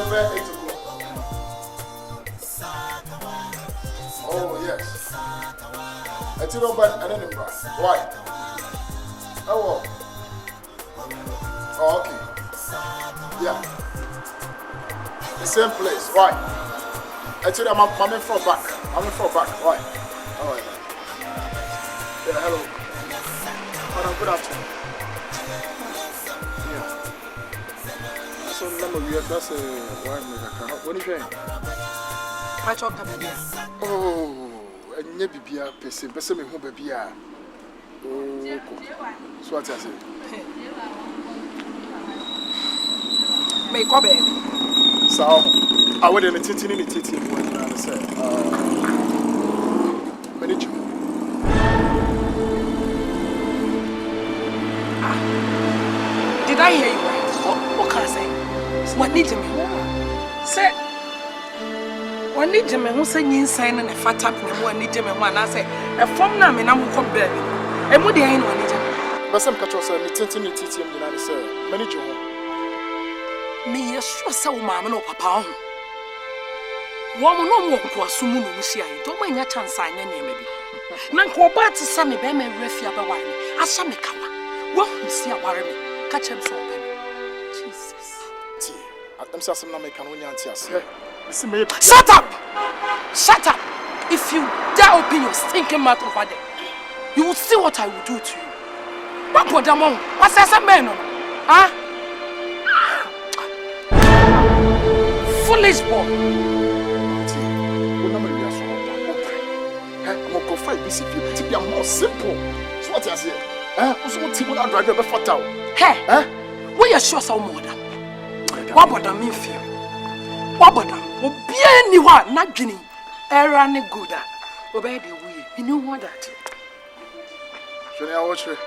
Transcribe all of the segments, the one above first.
about 8 o'clock. Oh, yes. I tell you about an enemy. Why? Oh, oh, okay. Yeah. The same place. Why? I tell you, I'm in front back. Why? All right. Yeah, hello. Good afternoon. Yeah. So, number we have that's a winemaker. What are you saying? I talk to baby. Oh, and maybe be a person, but some who baby are. Oh, so what I say? Make up, baby. So, I would in a titty in the titty when I said, manager. Did I hear you right? What can I say? What need me? Say, what need me? Who say you sign and a fat up and one need me? One I say, a form name and I'm come baby. And what do I know? But some catch us and titty in the titty and I say, manager. Me, yes, sure, so mamma, no papa. Woman, no more to assume you see. Don't mind your chance, I maybe. Nanko bat to some me, Bemme, refia by wine. Asamikawa. Well, see a worry. Catch him so open. Jesus. I'm sorry, I'm not making one answer. Shut up! Shut up! If you dare open your stinking mouth over there, you will see what I will do to you. What would them on? What's that man? Huh? Foolish boy. I'm going to fight this if you are more simple. So what I say? Who's going to drive you for town? Hey, we are sure so more than what about them in fear? What about them? Will be anyone not Guinea, Aaron good. Obey the way. You know what that? Should I watch it?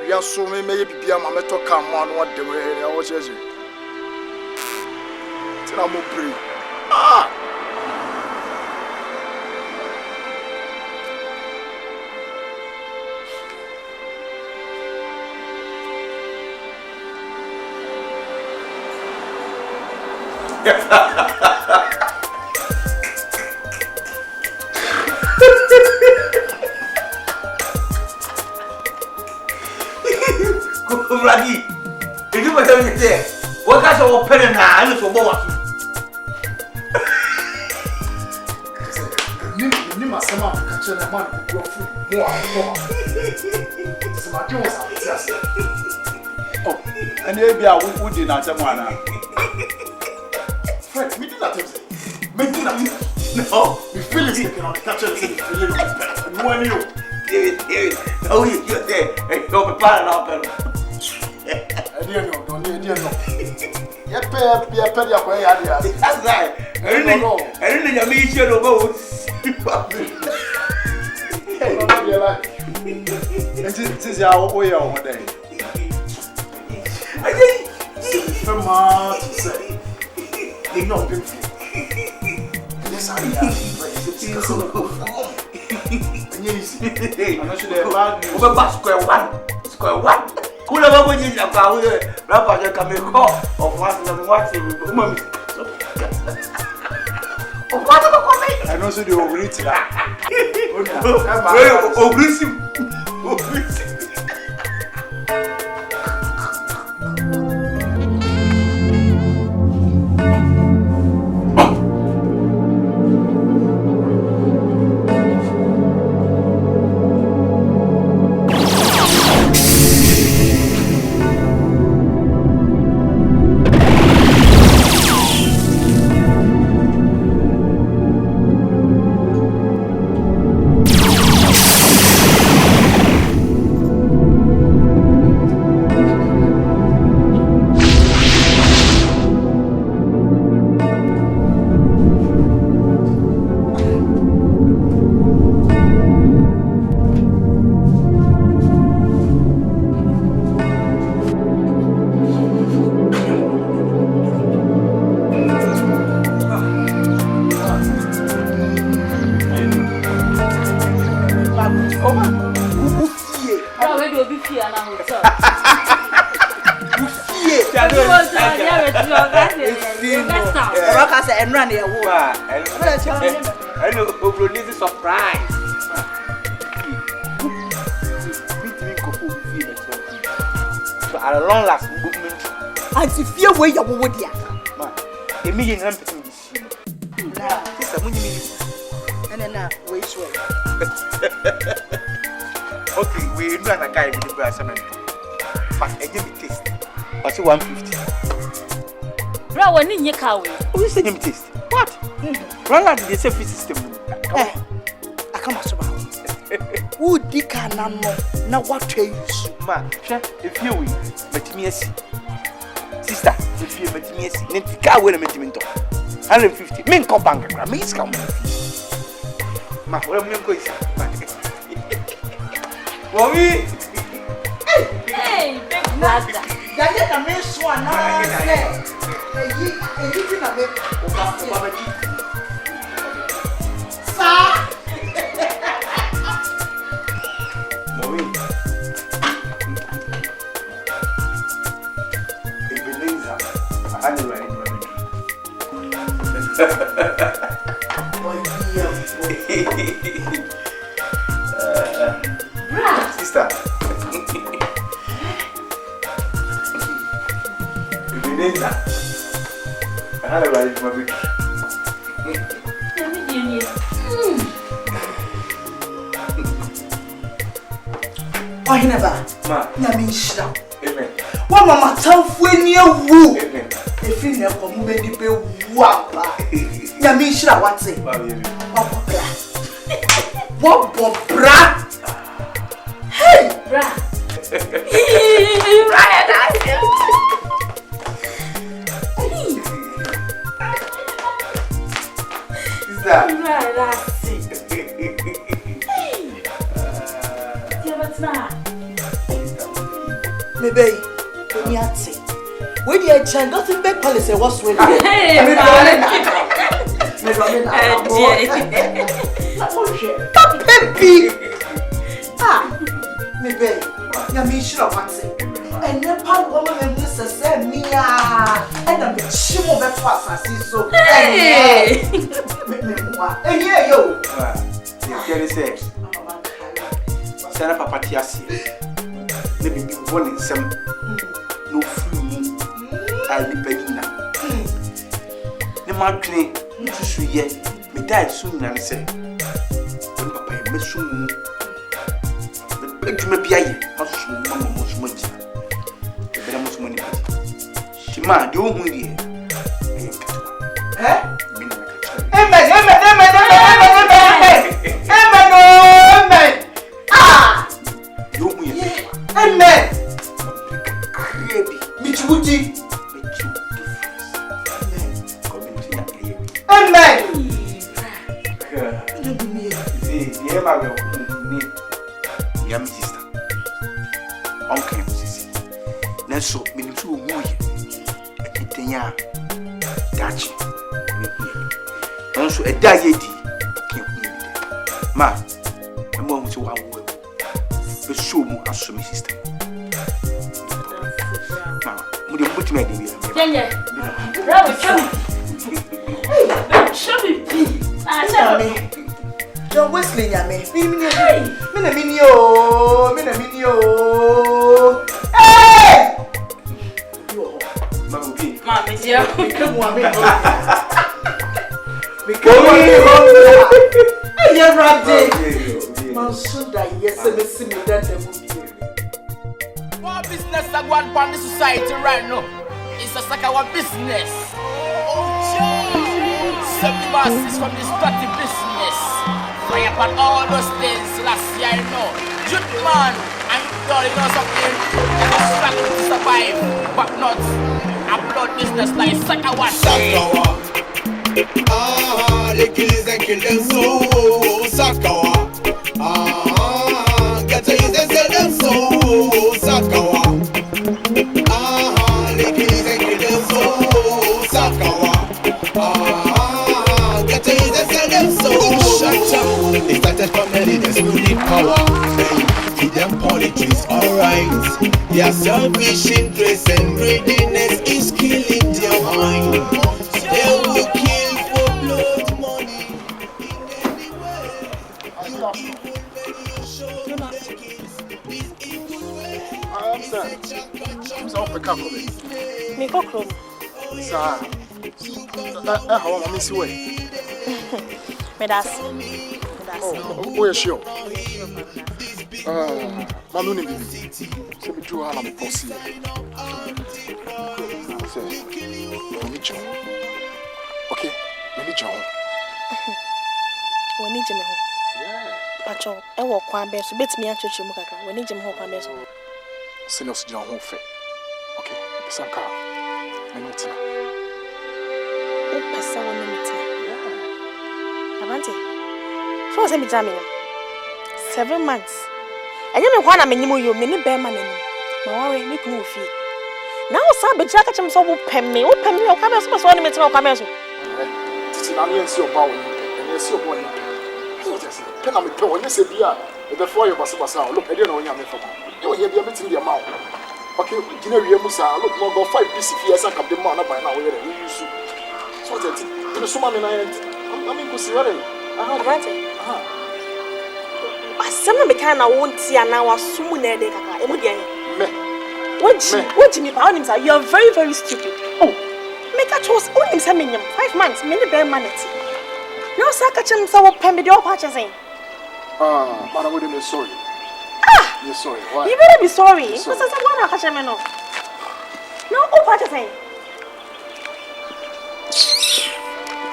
We are so many be a mamma to come on what the way I watch it. Tell me, pray. Ah! Raggy, did you tell me there? What kind of pen and I look for what? You must come out and catch a man who go through more. Oh, and maybe I would not have one. Fred, we did not have it. Maybe not. No, we feel it taken on the catcher and say, one you. David, oh, you're there. You're a part of our I didn't know, don't you know? You pay your way. That's right. I didn't know your mission of both. This is our way over there. I think from to say, you know, yes, I am. Square one. Who never went in a car with a rapper can make call of what you want. I know so the overeating. and run here. I know who release surprise. So at a long last movement, and if you were your wood, a million empathy. Now, this is a money and then wait. Okay, we know a guy with the brass, but I give me taste. I say 150. Bro, when in your car, Who say him taste? What? Run out the safety system. I come as well. Who dick and now what you Man, if you will, but me sister, if you met me, then the car will make him 150. Men come bank, me is come. Ma, what am I going to say? Mommy! hey, big brother. Get a man swan now. Mommy. Ebenezer, I know I sister. Ebenezer, I know I Why never? Ma, Yamin Sham. amen. What Mama tough when you woo? Amen. If you never move any pay wapa. Yamin Sham, what's it? What bra? Hey, Bra. Sister. Maybe when you say, when you change, nothing big policy was with Peppy. Ah, maybe Yami should have answered. And the part woman and Mr. said, Mia, and I'm a chimo fast as so. Hey, and yeah, yo. You can say, Santa Papa Tiasi. Maybe be one in some no food. I'll be begging now. The marketing, you should yet. Me die soon, and say, when Papa is soon. The beg me be a much money. The better much money. Shima, do you hear? Eh? Amen. Ah! Amen. Michuti. Amen. Yeah, my sister. Uncle, sissy. Nelson, me too, moye. Etenya. Dachi. Also, a diety. Ma, I'm going to our work. But show me as my sister. Ma, would you put me in yeah. Bravo, show me. John Wesley, Yami. Mina Minio. Hey! Mama, dear. Become one. What business that one from the society right now? It's a SAKAWA business. Oh, Joe! 70 masses from this dirty business. Fry upon all those things last year, I know. Youth man, and you know something. They're just struggling to survive, but not a blood business like SAKAWA. Ah, they kill us and kill them so. SAKAWA. Ah, get to use and sell them so. SAKAWA. Ah, they kill us and kill them so. SAKAWA. Ah, get to use and sell them so. Shut up. They started from the leaders who need power. Feed them politics, alright. Their selfish interest and greediness is killing their come. Me cockroach. Sir. How am I miss way? Medas. Oh, yeah, sure. Mamuni bibi. Se me do hala me posi. Se. Me John. Okay, me John. We need Jimmy. Pacho, e wo kwan be so betimi achocho mu kakra. We need Jimmy ho kwan be so. Se no John ho fe. Okay, Sanka. Me no tina. O pesa woni mitina. Abante. So se mi jami. 7 months. Enye me kwa na menyimu yo me ni be ma nanim. Ma wawe me kunu ofie. Na o sa be jaka chem so wo pemme o kwa be so ni mitina o kwa be so. Titi na me ensi oba wo ni. Ensi oba ni. Can I tell you, say, dear, before you was look, I didn't know you from. You hear the meeting the amount. Okay, General Musa, look, more go 5 BCPS and come the man by now. We use you. So that in the summer, I mean, go see what Some of the kind I won't see and now are soon there. What Jimmy found himself, you are very, very stupid. Oh, make a choice only 5 months, many bear manatee. No, Saka chem so pembe di opacha saying. Madam, we are sorry. You're sorry. Why? You better be sorry. Because I said, what catch him no. No, opacha saying.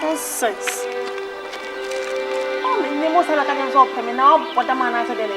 Nonsense. Oh, me nemo sala kanya so pembe now, but the man answer there.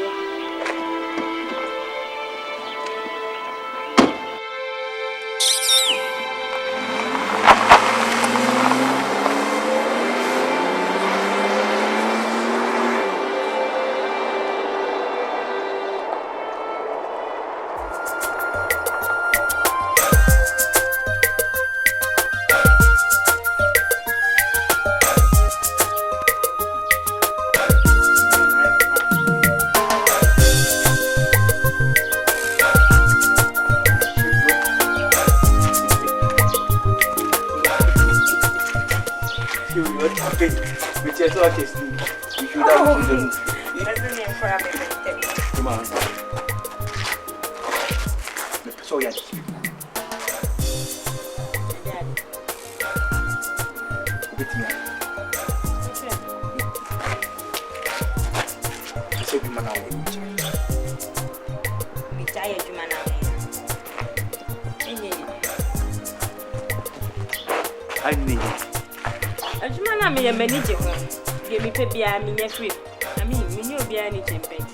Free. I mean, we knew be any champagne.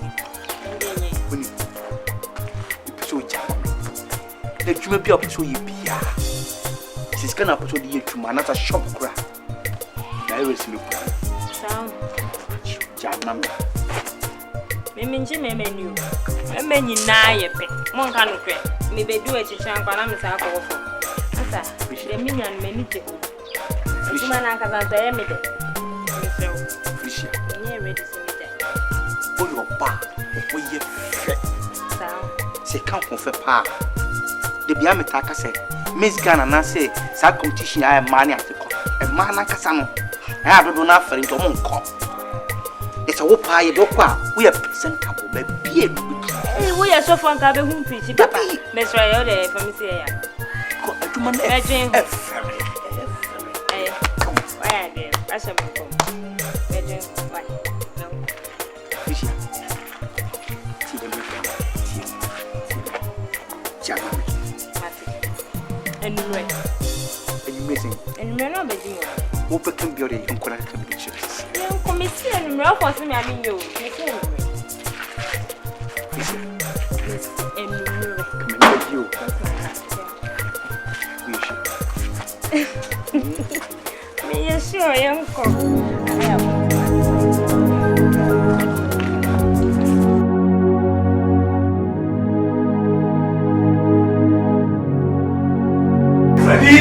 So, let you be up to you. She's gonna put you to man as a shop crack. There is no sound. Jam, Mimi Jimmy menu. A menu nigh a pet. Moncano crack. Maybe do it to champagne. I'm the minion many. This man, I can't say anything. Oh, your pa, oh, ye say, come from Feppa. The Biametaka said, Miss Ghana, and I say, Sad competition, I am money at the court. A man like Casano. I have done nothing to Monco. It's a whoop high doqua. We are presentable, baby. Hey, we are so fun, Cabin, whom preach, Papa. Miss Royale from Miss Aya. To my name, I shall come. And you missing. And you're not making open beauty and correct convictions. You come and see and you're for me. I mean, you. Me, you're sure, young cock. Fadi!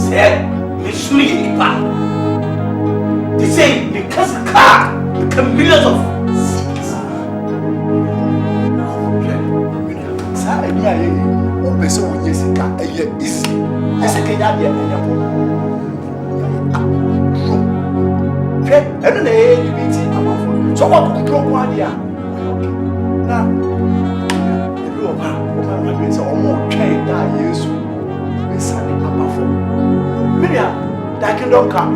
Say, Miss Me, they say because the car become millions of Sir, who person with Jessica a year is Jessica Yadia and I don't know, so what could you go on here? Now, the law, my means are more trained than you. It's an upper form. Miriam, that can don't come.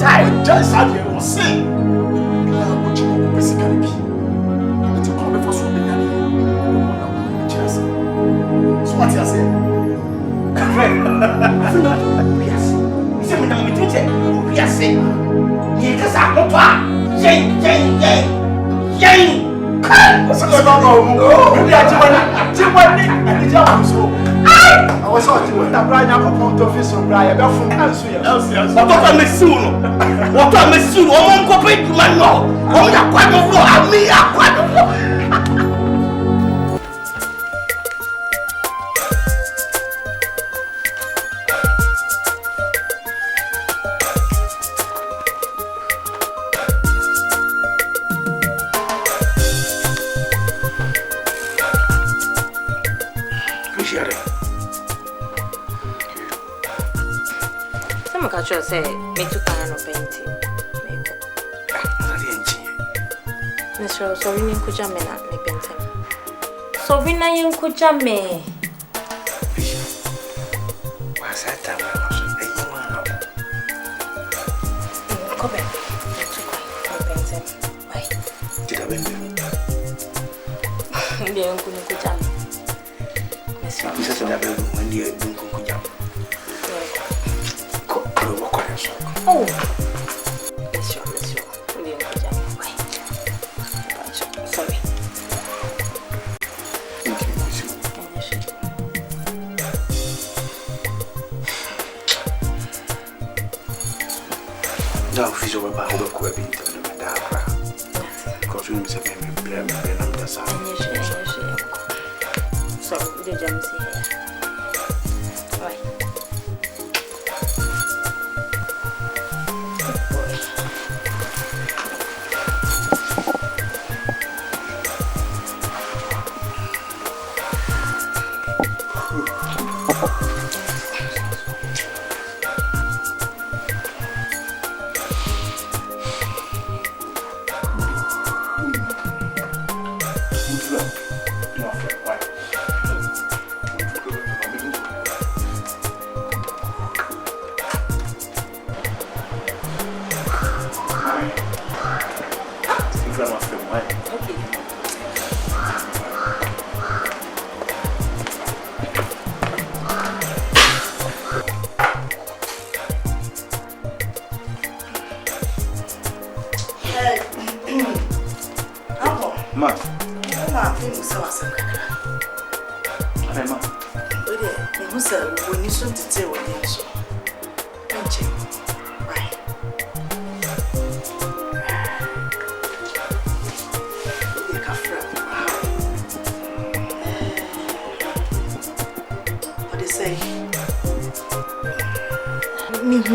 And just out here was saying, what you basically be. It's a comment for so many. So what you say? Yes. Say me now me think say, yes. You just are not yen. What's going on? Maybe I was talking with the Brian Apple office of Brian. What I miss soon? What I miss soon? Oh, I'm going to my law. Oh, you're quite of law. I'm quite of law. Sure say me too kind of painting. Mr. Sorry, you could jam me not me painting. So we na you could jam me. What's that time? Come back. Me too kind of painting. Why? Did I win? The young could jam. Mr. When the young could jam. Oh, let's show. We didn't go down. Why? Sorry. Thank you. Now, fish over by over Quebec into the Mandara. Because we miss a baby, blame, and the sound. So, the gems here. Why?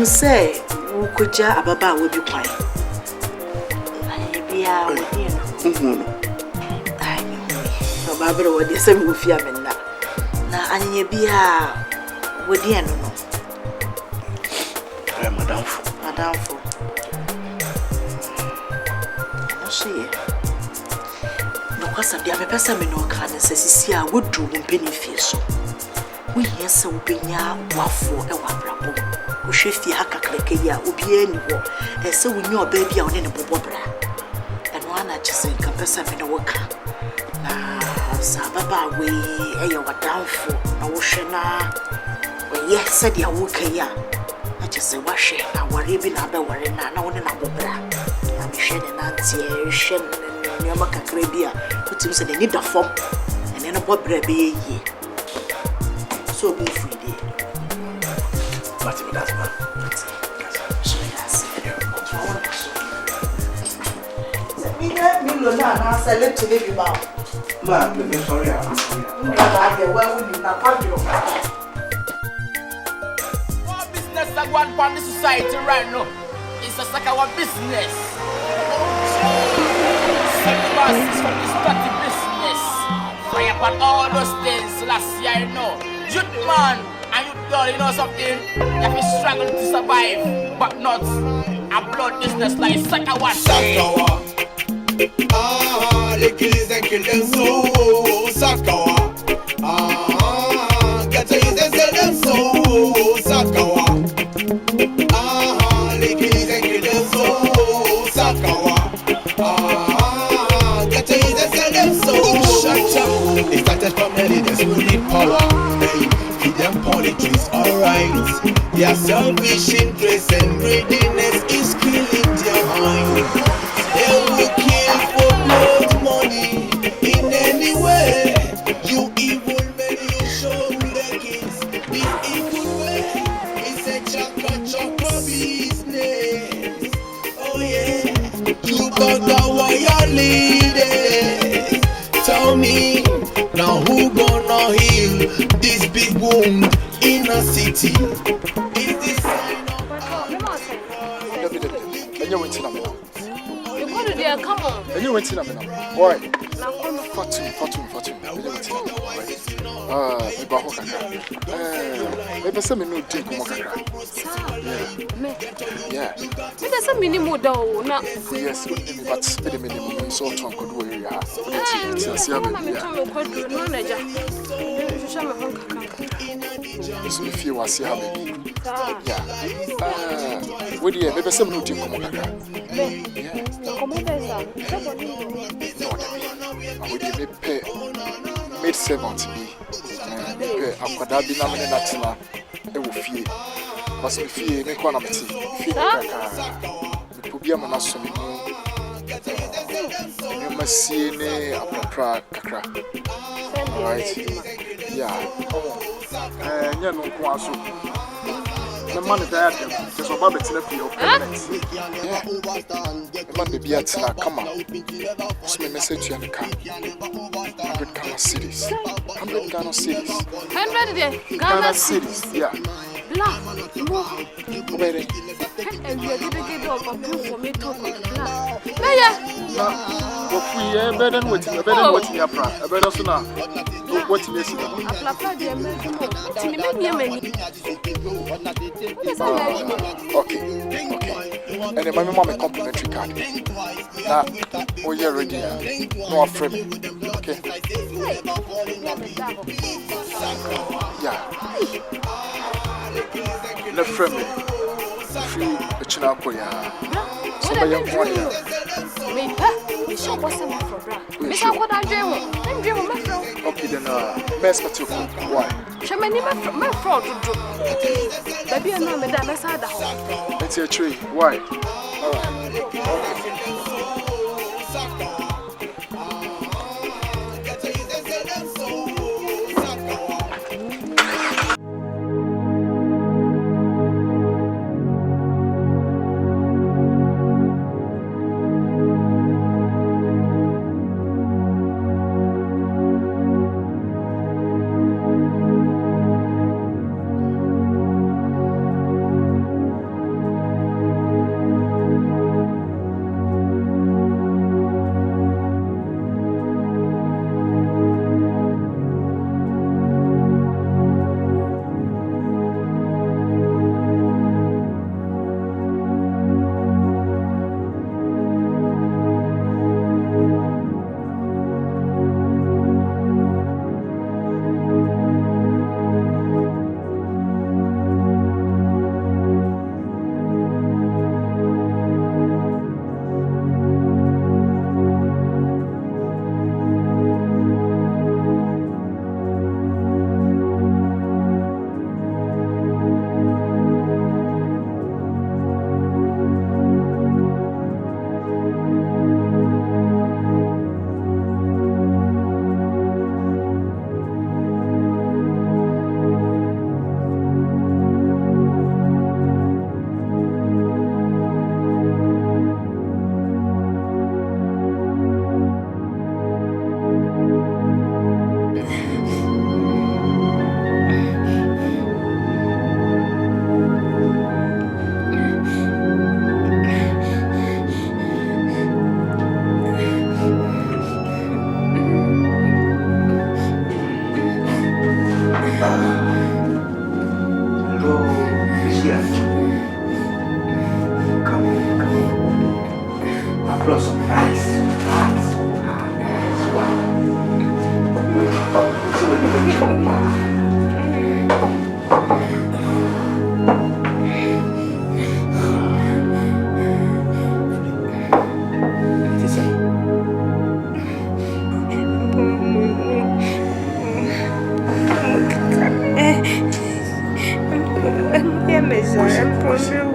Say, who could ya ababa will be quiet? I know. Barbara, what is some with your men now? Now, I need be a with the end. Madame. I see. No, because of the other person, no can say, I would do one penny fish. We hear so being a waffle and waffle. Shifty haka ya ubi anywhere, and so we know a baby on any bobra. And one I just said, Campessa Minoka. Now, Sababa, we are downfall, no oceana. Well, yes, said ya wooka. I just say, wash it, I worry been a bear and I want an abobra. I'm shedding Nancy, Shen and Yamaka Caribbean, put him said they need a form, and then a bobra be ye. So be free. But that's man. Sorry. What business that one from the society right now? It's a SAKAWA business. Is from the study business. Fire upon all those things last year, you know. Youth man and youth But you know something? You have to struggle to survive, but not a blood business like SAKAWA. SAKAWA. They kill us and kill them so. SAKAWA. Get to use and sell them so. SAKAWA. They kill us and kill them so. SAKAWA. Get to use and sell them so. Shut up. They started from the leaders who need power. Hey, feed them politics, alright. Their selfish interest and greediness is killing their mind. They will kill for blood money in any way. You evil men, you show me the kids. This evil way is a chaka business. Oh yeah, you got our leaders. Tell me, now who gonna heal this big wound in a city? Is this sign of And you went in a minute. You go to there, come on. And you went in a minute. Why? Now come on. Fatum. Ibaho kakra. Maybe some no drink more kakra. Yeah. Me dey say minimum do na. Yes, but the minimum so to could we are. Yes, No na ja. Shusha me hon kakra. So if you was here baby. Yeah. What do you maybe some no drink more kakra. Yeah. Come on there, sir. I would pay made 70 be. Akwada bi na me na tena e wo fie. Bas me fie me kwa na meti. Fie kaka. Me pobia mo na so me mu. Me masie ne apapra kakra. Alright. Yeah. Nya no ko aso. Me man da dem. Just oba betina fie o permanent. Yeah. Me man be bia tena kama. So me message you na ka. 100 Ghana cities. 100 Ghana cities. 100 there. Ghana cities. Yeah. Bla. Mo. Obere. And you get up for me talk on bla. Naya. Na wofu ye better than what ya pra. Better so na. What you see. Apla dey me mo. Tini me nie mani. Okay. And then my mom a complimentary card. Now, oh yeah, ready. No afraid. Okay. Yeah. No friend. Free a chinako ya. So by young one. Me pa. Me show boss me for bra. Me say what I dream. I'm dream me from. Okay then mess but you why? She me me fraud do. Baby no me da me say da ho. It's a tree. Why? All right. Mia Mesa, I'm promising.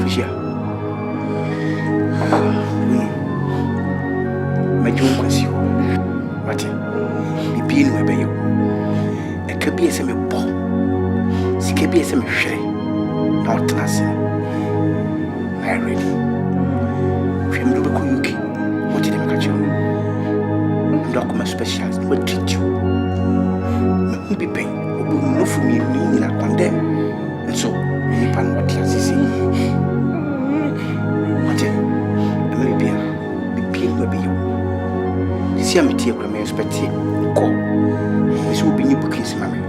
Fisher. My John Quincy. Martin, be being my bayo. A cabby as a ball. Skippy as a shay. Not nothing. I ready. From the Kuki, what did I catch you? Document specialist will treat you. Who be paying? Who will know for me in a condemn. And so, you pan what you see. What it? Maybe will be you. This year, Mattia, I may expect it. Call. This will be new bookings, mammy.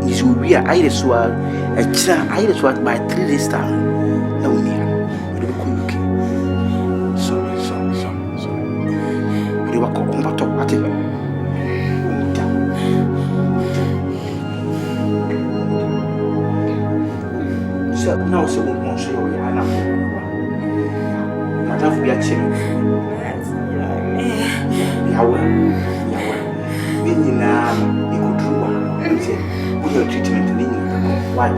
This will be a iris swell, a child iris swell by 3 days time. No near. Sorry. You are called on top at it. So now, so won't show you. I know. Madame, we are chilling. Yahweh. You could do one. With your treatment, why?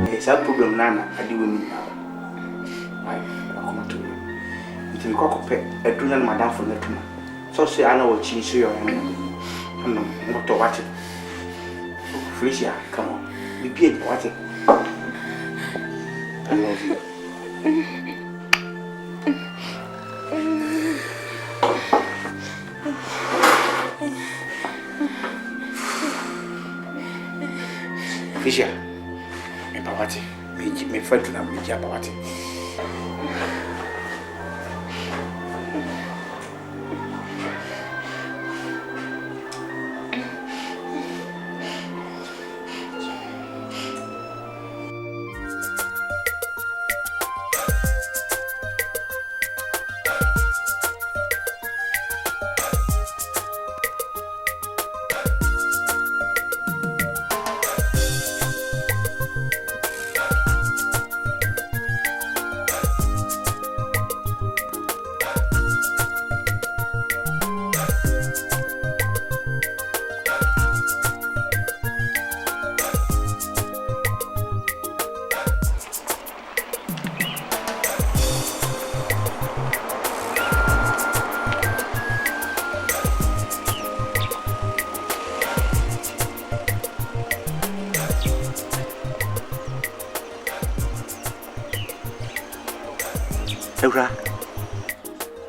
It's a problem, Nana. I do with me now. Why? I'll come to you. Until you cock a drunken madame from the tomb. So say I know what she's your hand. I know what to watch it. Felicia, come on. Be paid to watch it. I love you. Fisher, and Pawati, me friend to them with Pawati.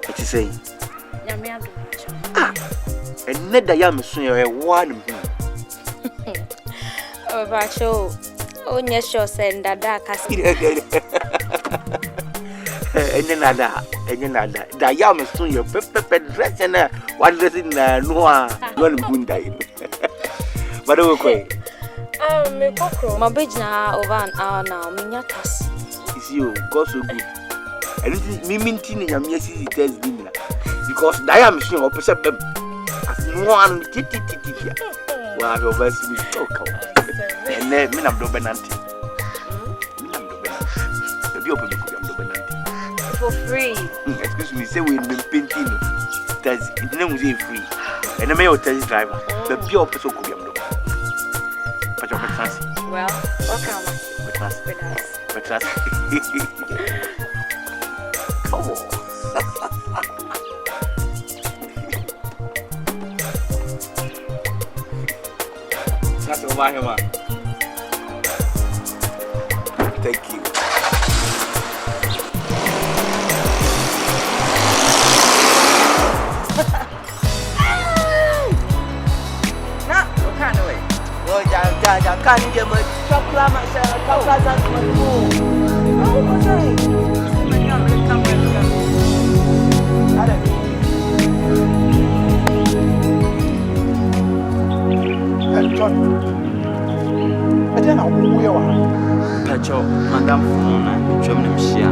What you saying? And Ned the Yam soon a one. Oh, Bacho. Oh, yes, you're saying that dark. And another. The Yam soon your pepper dress and one dress in Noah. One moon dying. But okay. My bridge now over an hour now. Miniatas. Is you go so good. And this is me minting your message tells me because I am sure of percent them as one titty. Wow, your best is so cold. And then Minam Dobenanti. The open for free. Excuse me, say we've been painting. That's it, name free. And the mayor tells driver the pure person could be a dog. But your trust. Well, welcome. With us. Come on. That's over here, man. Thank you. Can't get my chocolate myself. John, I don't know who you are. Madam Fona, German Shia.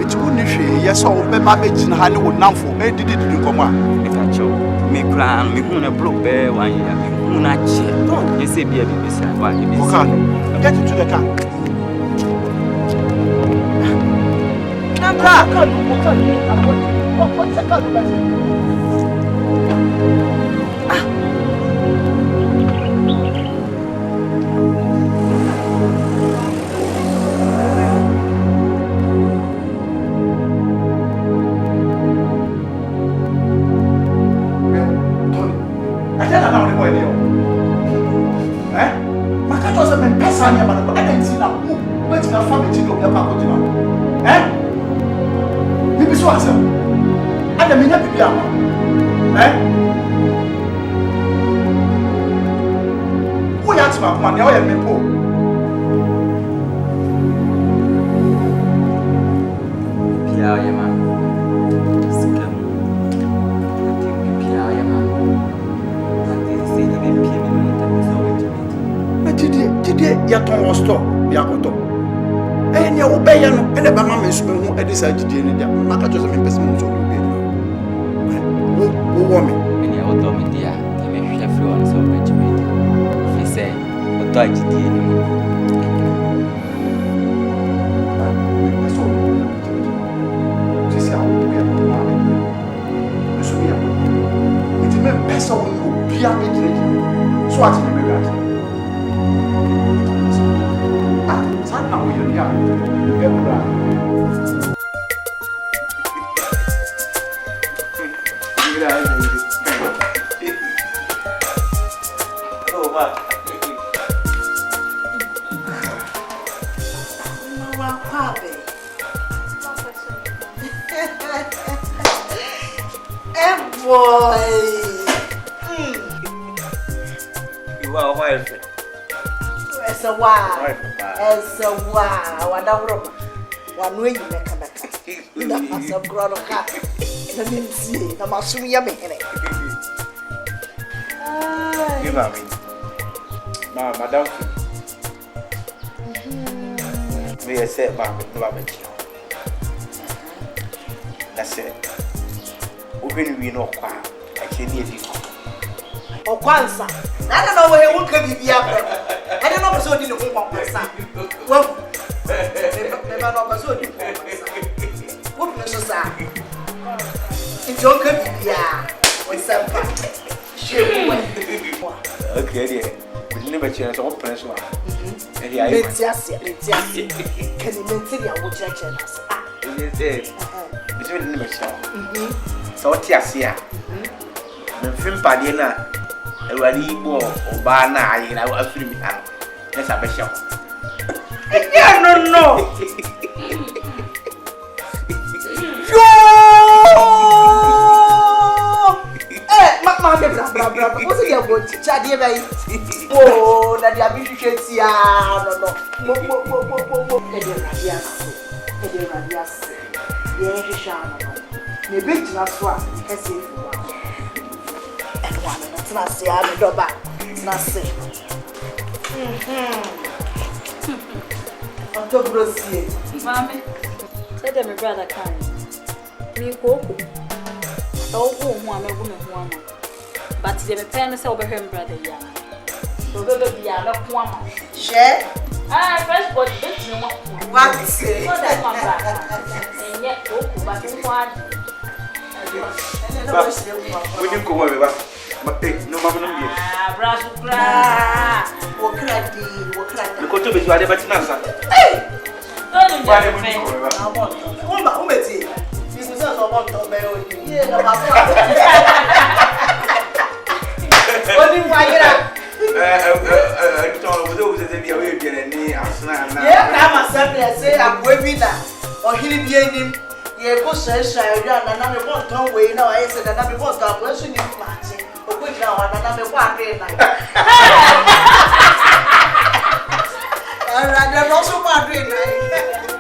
It's only she, yes, all the babbage and honey would now for me. Did you come on? If I chose me crown, me moon a blue bear 1 year, moon I check. You say, be a baby, why you get into the car. Sanya man, but I didn't see now. Wait till I found the chicken of your package. Eh? Maybe so as I mean, happy. Eh? Who are you my money? I am a poor. Pia ya man. Scam. Pia ya man. Ati se ni be pia mi no ta so wetu. Did ya ton store ya koto. Eh ni wo be ya no, e le ba ma me sume hu e de sa jide ni dia. Na ka jo se me pese mu so be ni. Wo wo me. Ni ya oto mi dia, ke me hwe free on so wetu mi. Fi se oto ajide ni mu. So you be a bit so what in the ah, so now you Wow, why? It's a wow. It's a wow. What a room. One way you make a better. That's a grown cat. Let me see. I'm assuming you're making it. Give me. Madam. Me say, Mamma, that's it. When we know quite, I can't hear you. O kwanza. I don't know where you could be up. I don't know so didn't go on my son. Well, never know so didn't go. What was that? It's your good yeah. With some okay, dear. We never change our plans. And here I am. Can you maintain your watch us? It is between the show. So, Tiasia. Frimpadina. Everybody bo obana ayi na afiri mi ano esa be hye no yo mama be bra o se ye go chicha de bai o na dia bi hwehwe tia no e de radias ye hwehwa no me be gina so a ese fu na se a me doba na se Anto brosie Mami said my brother can me koko so go hu am go me hu am but the me pen say obe hwem brother ya so bebe bia na ko am share fresh body bit ni what say so that my brother enye koko but hu ad we didn't come over no mama no be brasu bra wo kradi ko to be so ade batina sa don't ba de o meti bisu se so mo to be o ni ye na ma oni wagira to wo se bia we bi ni asna na ye ka ma se be se agbo bi na ohiri bi enim ye ko se ya na me bo ton we na wa ye se na me bo ta ko so ni party now and I'm walking like I'm also walking like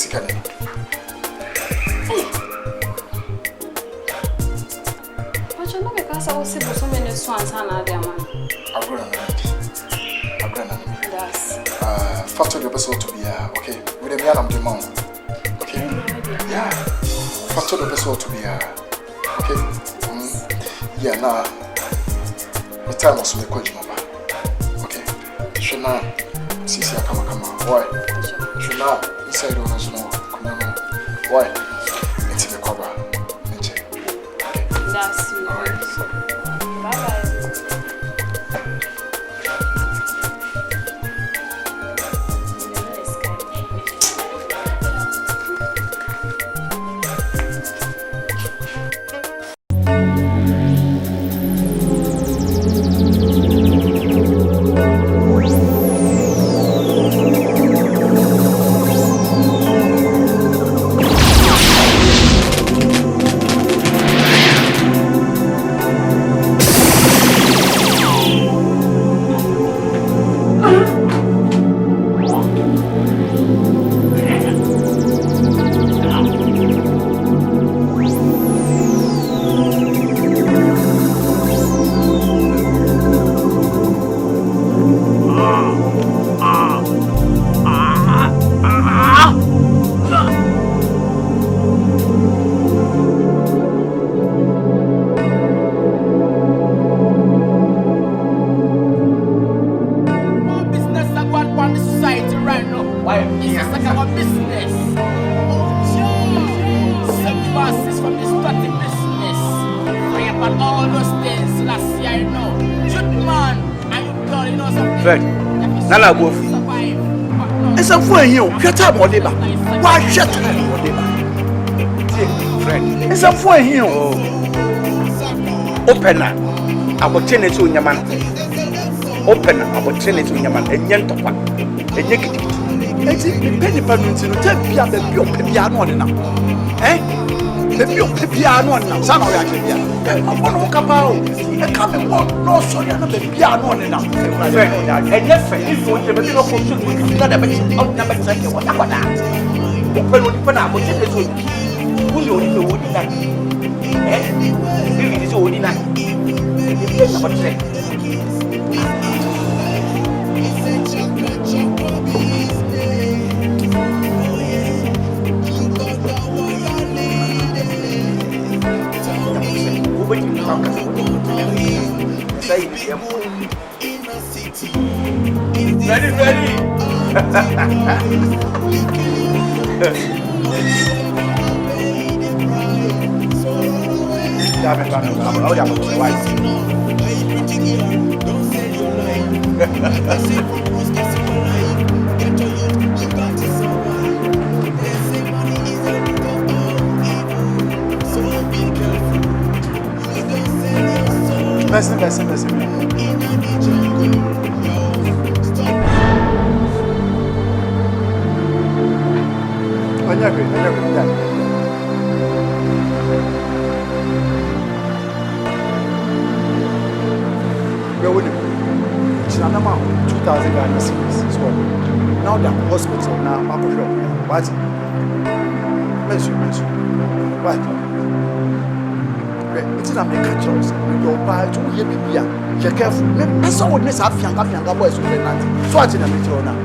SIKA. But you know because I was able to many swans and other man. That's Factor the episode to be okay. With the man of mom. Okay. Yeah. Factor the episode to be okay. Yeah, now the time was make coach mama. Okay. So now sisi akama kama. Why? So now inside on us no. Why? It's the cover. Okay. that's you. All right. Bye-bye. Nala go fu. Esa fu ehin o, hweta mo deba. Wa hweta mo deba. Friend. Esa fu ehin o. Open opportunity onyama. Open opportunity onyama. Enye ntokwa. Enye kiti. Eti pe ni pa nti no te bia be bi o pe bia no de na. Be bi o pe bia no na. Sa na o ya ke bia. Mo no kapa o. E ka me mo no so ya na be bia no de na. Enye fe if o je be no ko so na de be o na be take o na kwada. O pe no ni pa na mo te so. Wo yo ni wo ni na. Bi ni so wo ni na. Ni na ba te. Ready. Merci. Chinanama 2,000 Ghana cedis. So now the hospital now I'm sure. What? Mention. What? It's not make a choice. Your buy to hear me here. You're careful. Me so would miss half younger boys with that. So I didn't meet you now.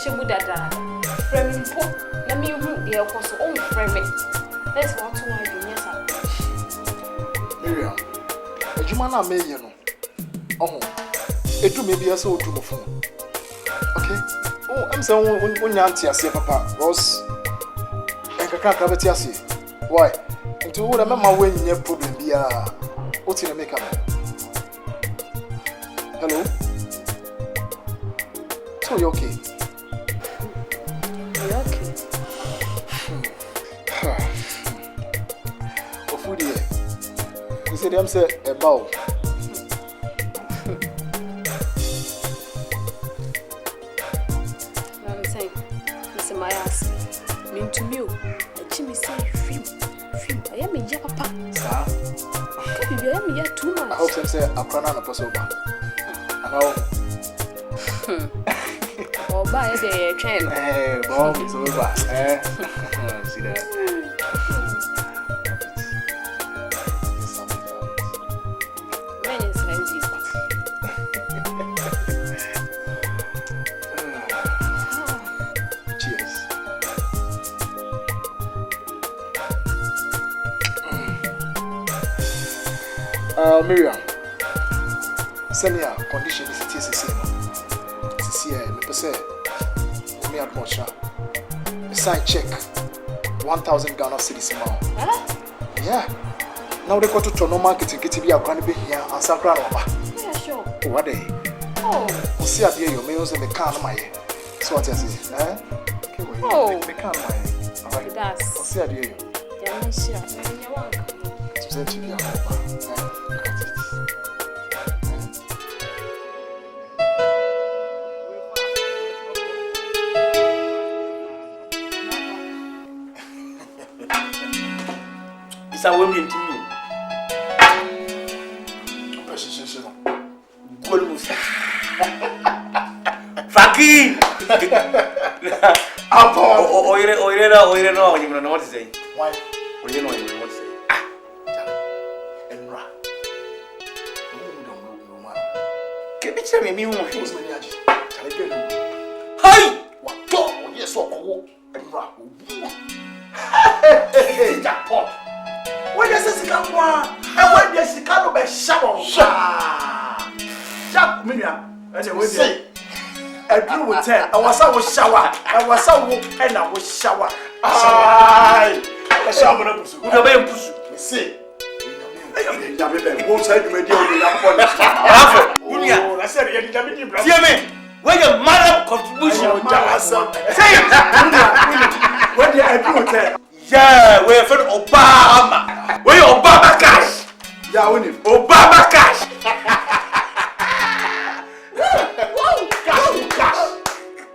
shabu dada. Frame po. Na me hu de ekoso on frame. Let's want to why you yes. Miriam, ejuma na me ye no. Oh. Edu me bia so odu mo fun. Okay? Oh, I'm saying unya anti papa. Boss. Enka beti ase. Why? Into wo na ma when nye problem bia. What in the make up? Hello? So you okay? You okay? Food here. You say them say a bow. I'm saying, Mr. Myers, mean to me, a chimney say, film. I am in Papa. Sir? I am here too much. I hope some say a crown and a passover. And now. Oh, by the train. Hey, bomb is over. See that? Cheers. Miriam, send me a condition is TCC. Me pese me at much. A sign check 1,000 Ghana cedis amount. Yeah. Now they go to Tono market and get to be a grand be here and Sakra. Yeah, sure. What day? Oh. We'll see at your meals and the can my so what I say, eh? Okay, Oh. The can my. Alright. That's. We'll see at you. Yeah, sure. To send to be a home. Look at it. It's a woman to me. Faki! Apo! Oire, no, you know what to say. Why? You know what to say. Enra. Can you tell me who Who's many aji? Hi! What? Oh, yes, so Enra. Hey, jackpot! When you say SIKA, and when you SIKA, no be shower. Jack, Miriam, and you say, I do with 10. I was a shower. I was a walk and I was shower. Aye, a shower. Who the way push? See, both sides of the I said, hear me. When your mother contribution, say it. When you do with 10. Yeah, we're from Obama. We're Obama cash. Yeah, we need Obama cash. Cash.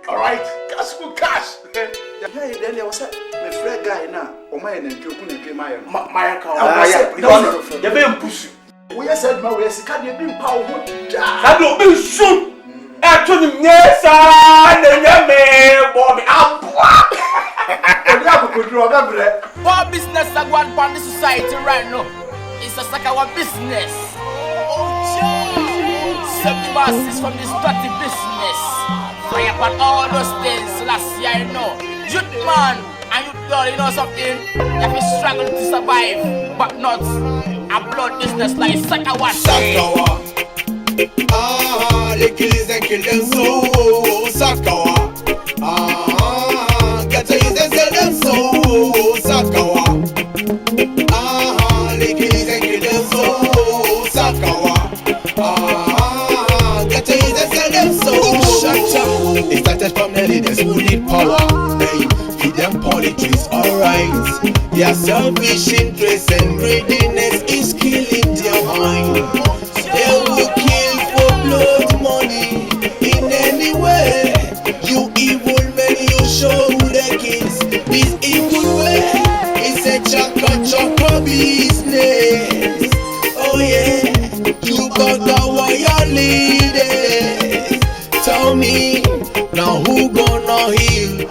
All right, cash. Yeah, then there was a friend guy now. Oh my, and you couldn't pay my account. You're being pushed. We said, my way, SIKA, you've been powerful. I don't be soon. Actually, yes, I know, Bobby. What business I want from the society right now? It's a SAKAWA business. Oh, yeah. 70 masses from this dirty business. Fire upon all those things last year, you know. Youth man and youth girl, you know something? You have to struggle to survive, but not a blood business like SAKAWA. They kill us and kill them so. SAKAWA. Get to use and sell them so. SAKAWA. They kill us and kill them so. SAKAWA. Get to use and sell them so. Shut up. They started from the leaders who need power. Hey, feed them politics, alright. Their selfish interest and greediness is killing their mind. They will kill for blood money in any way. You evil men, you show the kids this evil way. It's a chaka business. Oh yeah, you got our leaders. Tell me now who gonna heal?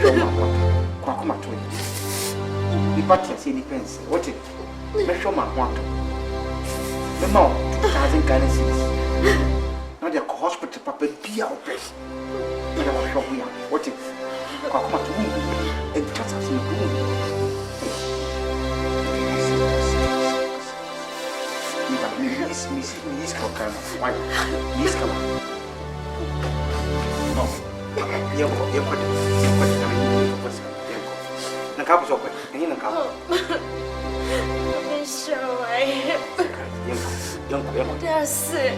Shoma what? Kwa kuma to. Ni party say ni pense. What it? Me shoma what? Me ma 2000 Ghana cedis. Now they go hospital papa bia opes. Me na shoma ya. What it? Kwa kuma to. And that's actually good. Miss Kokana. Why? Miss Kama. No. You put it. Na kapo sokwe. Ni na kapo. I'm sorry. Yanko. That's it.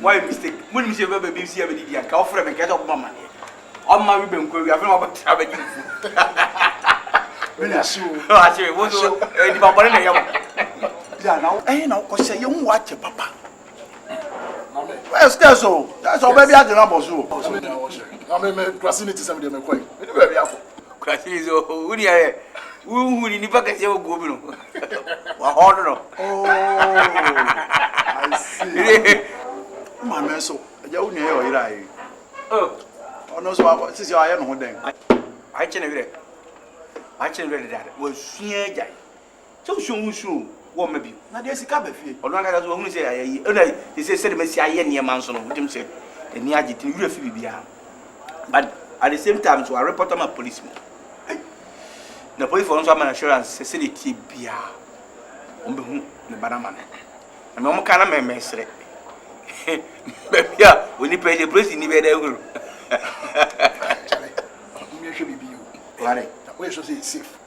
Why mistake? When you see a baby, see a baby, I can't frame and get up my money. On my ribbon, we have no about traveling. I say, what's the papa? Yeah, now, I know, because you watch your papa. Well, still so. That's all baby. I don't know so. I'm a grassy to somebody. I'm quite. Grassy is who in the pocket you go below. Oh, I see. My man, so you know, you're oh, no, so what is your iron one day? I can read that. Was fear guy. So soon, what maybe? Now there's a cabin. Or not as one say, he said, Messiah, near Manson, with him say, and near it in refugee. But at the same time, so I report on a policeman. The police for some assurance, facility, beer. On the Banaman. And no kind of mess. Yeah, when you pay the price in the bed, We should be you. Right. We should say safe.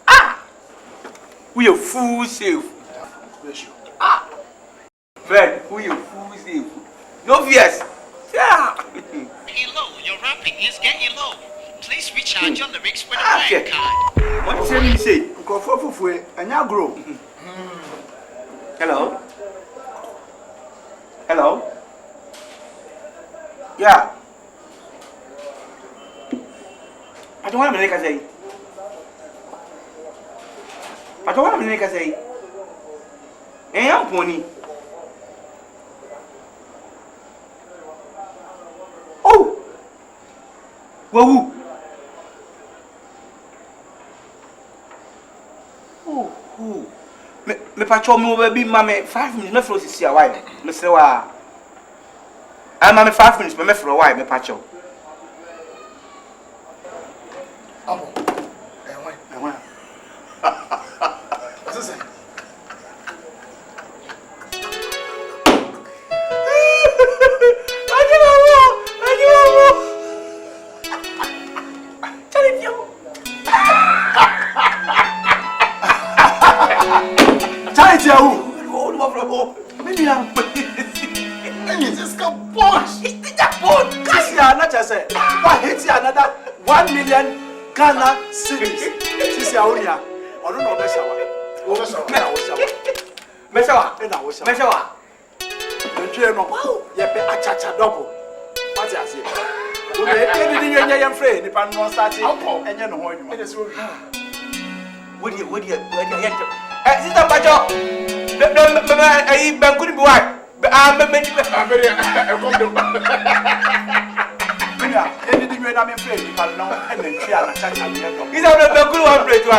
We are full safe. Fred, we are full safe. No fears. Yeah. Low, your rapping is getting low. Please recharge your lyrics with a bank card. What do you say? Go for and now grow. Hello? Hello? Yeah. I don't want to make a say. I don't want to make a say. Eh, I'm pony. Wawu. Oh. Me pacho me baby mama 5 minutes me fro sisi awai. Me say wa. I'm 5 minutes me fro awai me pacho. Abo. Why? What's this? Another 1 million Ghana cedis. Sisi Aunia. Ono no be shawa. Wo be shawa. Ntwe no. Ye be achacha double. What you say? We dey dey yem free ni pan no start enye no ho adwuma. Wodi yente. Sister Pacho. Me bankuni bi wa. Me na me free ni pan no e na ntwe ana chacha ni no. Is that the bankuni 100 wa?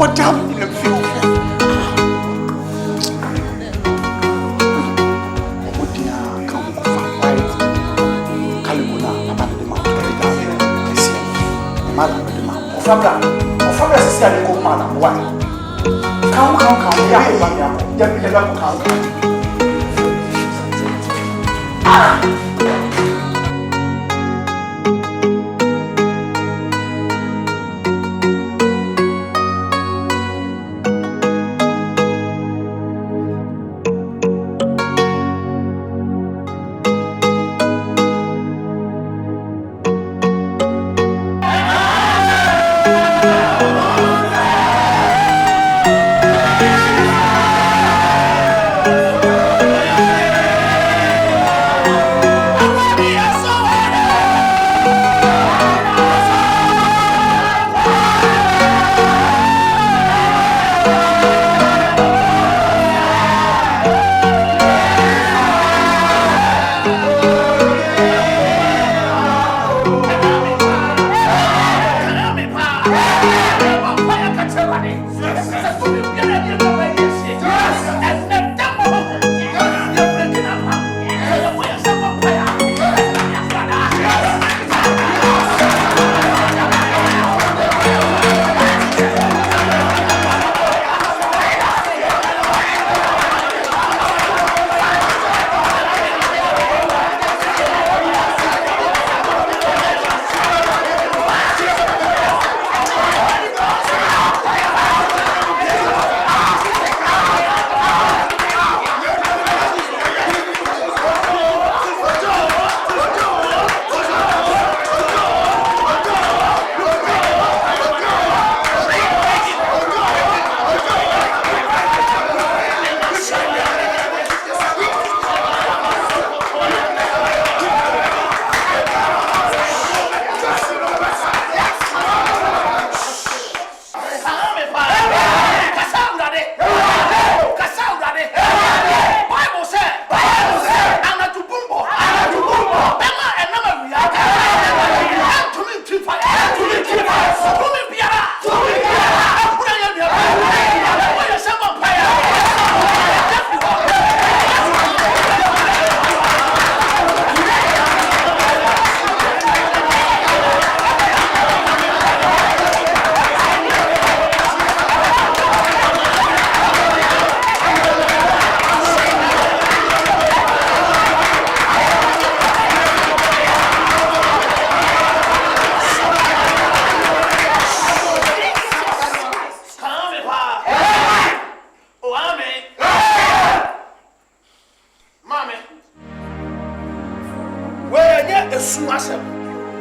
what damn in a few. Fabra is a good man. Why? Come.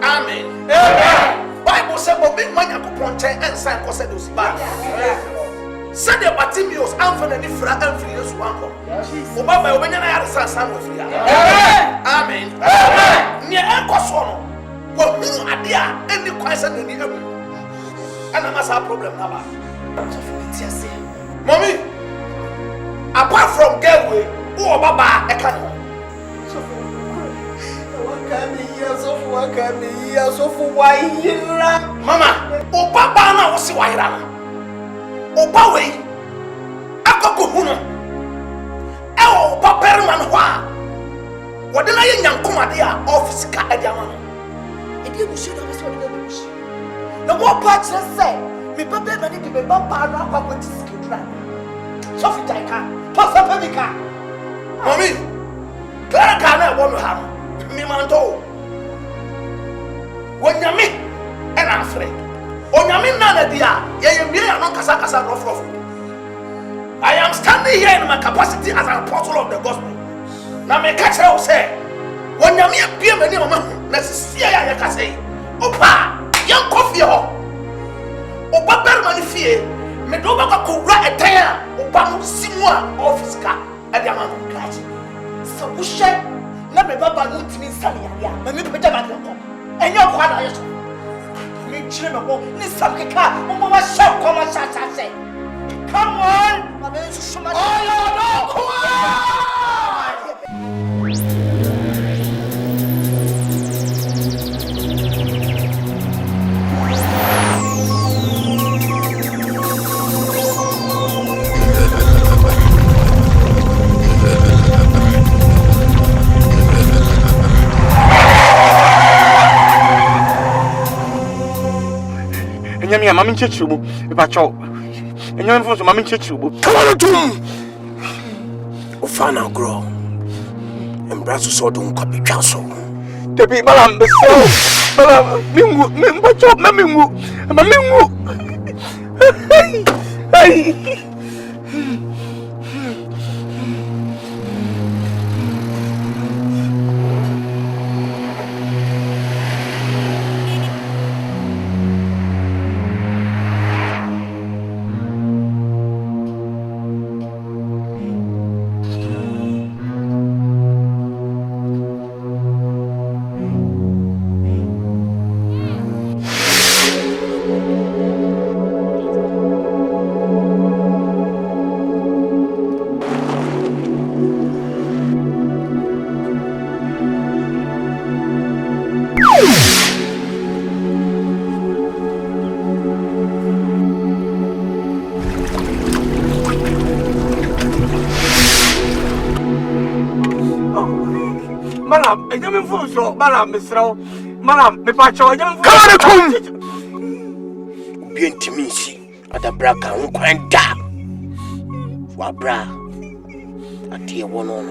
Amen. Bible said, "But big man, you could and sign cause those bad." Send the Batimios and for the different and free as one. Obama, when you are son of you. Amen. Near Ecosono. Well, who are there any question in the heaven? And I must have a problem now. Mommy, apart from Gateway, who are Baba, I can't. Mama, o papa na wo si waira na. O pa we. Akoko hu no. E o pa perman ho a. Wo de na ye nyankoma de a office ka e de ama no. E de bu shi do be so de be shi. Na wo pa kire se, me papa ma ni de be ba pa no akwa ko ti skidra. So fi tai ka, to sa pa mi ka. Mommy, Clara ka na wo no ha no. Me manto. Wonyame and afre. Onyame nana dia, ye me no kasa rough. I am standing here in my capacity as an apostle of the gospel. Na me ka kire o say, wonyame bia mani mama na sisia ya ka say. Opa, yan kofi ho. Opa perma ni fie, me do ba ko wura etan a, opa no simu a office ka e dia ma no kaji. So wo hye na me baba no timi nsale ya, ma me peta ba ko. Enyo kwa na yeso. Me chire me ko ni sabkeka, mo ma shop ko ma cha say. Come on, ma me shuma. Oh no, kwa. Enyame mama nchechirubu. Eba cho. Enyame fo so mama nchechirubu. Come on to. Ofana grow. Embrace so don kwabi twaso. Tebi malam beso. Malam mingu mbacho mamingu. Mamingu. Hey. Malam misro malam me pacho ajam kare kum bien timisi adabra ka nkwanda wa bra ati ewono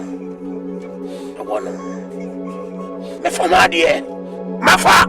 me fama de mafa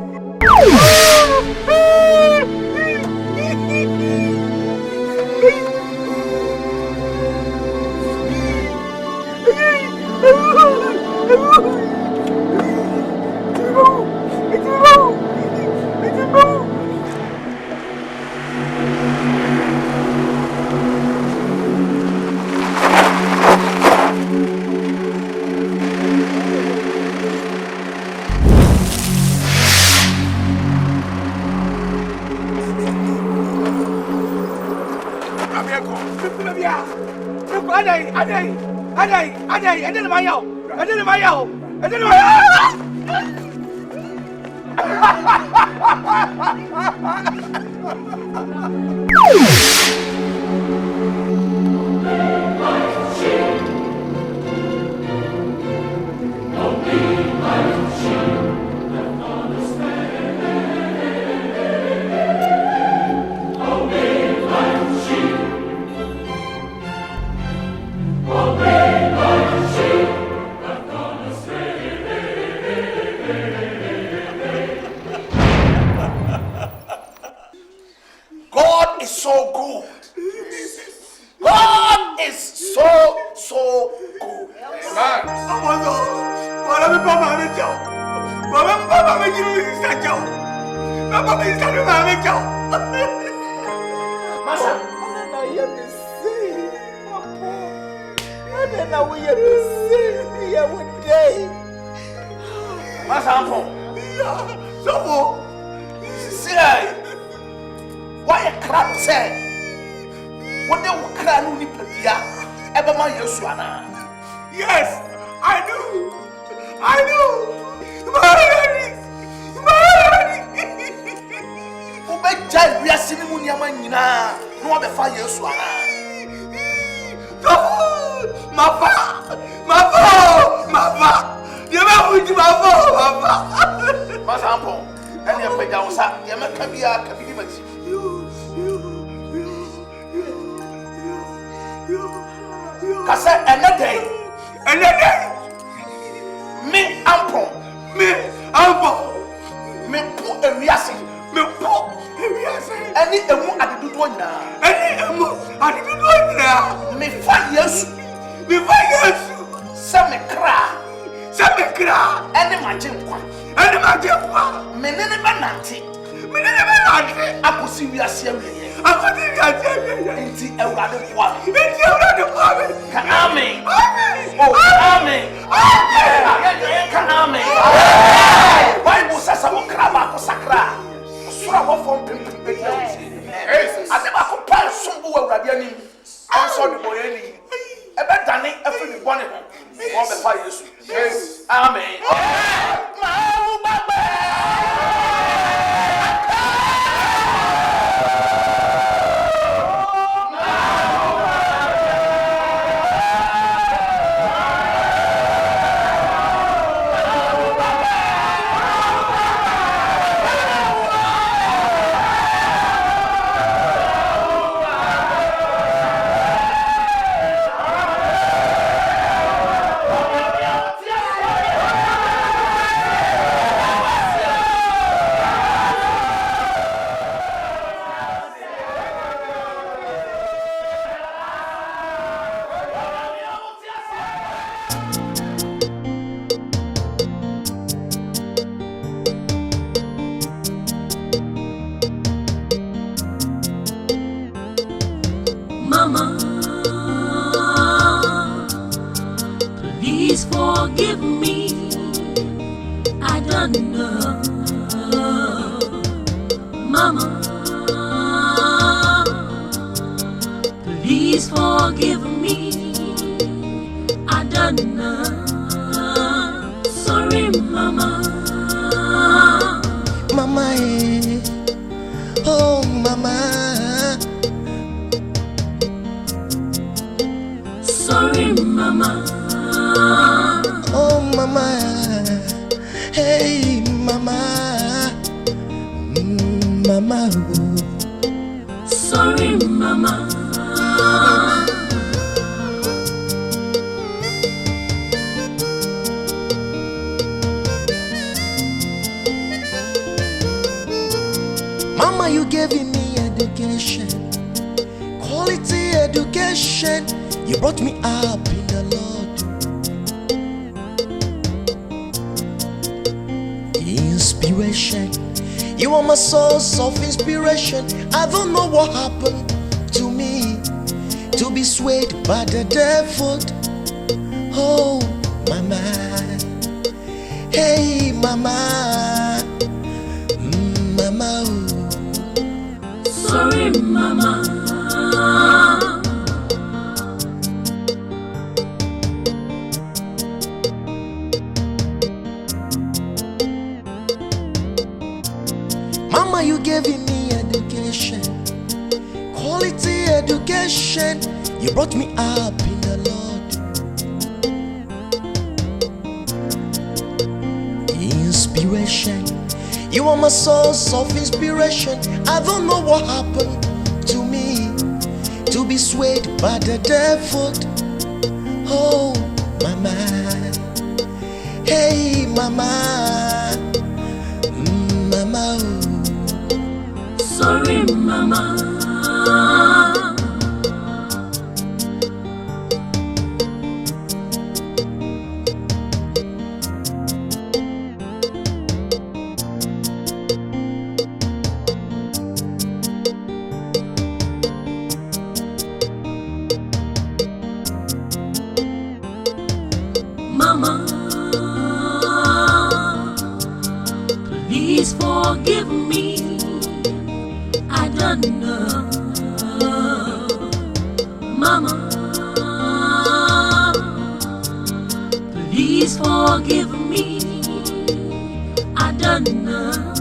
Yes, I do. Jai we are seeing money amanyina no be fa Yesu ana mafa ye ba fuji mafa masampo ene e pega unsa ye meka bia kabidi mati kase ene day me ampo me pu ewiase me pu any emu adidudu nyina me fa Yesu se me kra any majenkwa me nene banante akosi wiase awie enti ewrade kwa ka amen oh amen ka amen Bible says I will grab a sakra sura wo fom pimpim be ade ba ko pa sombo wa urade ani anso de boyani e be dane afri ni bone ho wo be fa Yesu amen Mama, please forgive me. I done sorry, Mama. Mama, oh Mama. Sorry, Mama. Oh Mama. Hey Mama. Mama. Sorry, Mama. Mama, you gave me education, quality education. You brought me up in the Lord. Inspiration, you are my source of inspiration. I don't know what happened to me to be swayed by the devil. Oh, Mama. Hey, Mama. Mama. Sorry, Mama. Mama, you gave me education, quality education. You brought me up in the Lord. Inspiration, you are my source of inspiration. I don't know what happened to me to be swayed by the devil. Oh, Mama. Hey, Mama. Mama. Sorry, Mama. Mama, please forgive me. I don't know. Mama, please forgive me. I don't know.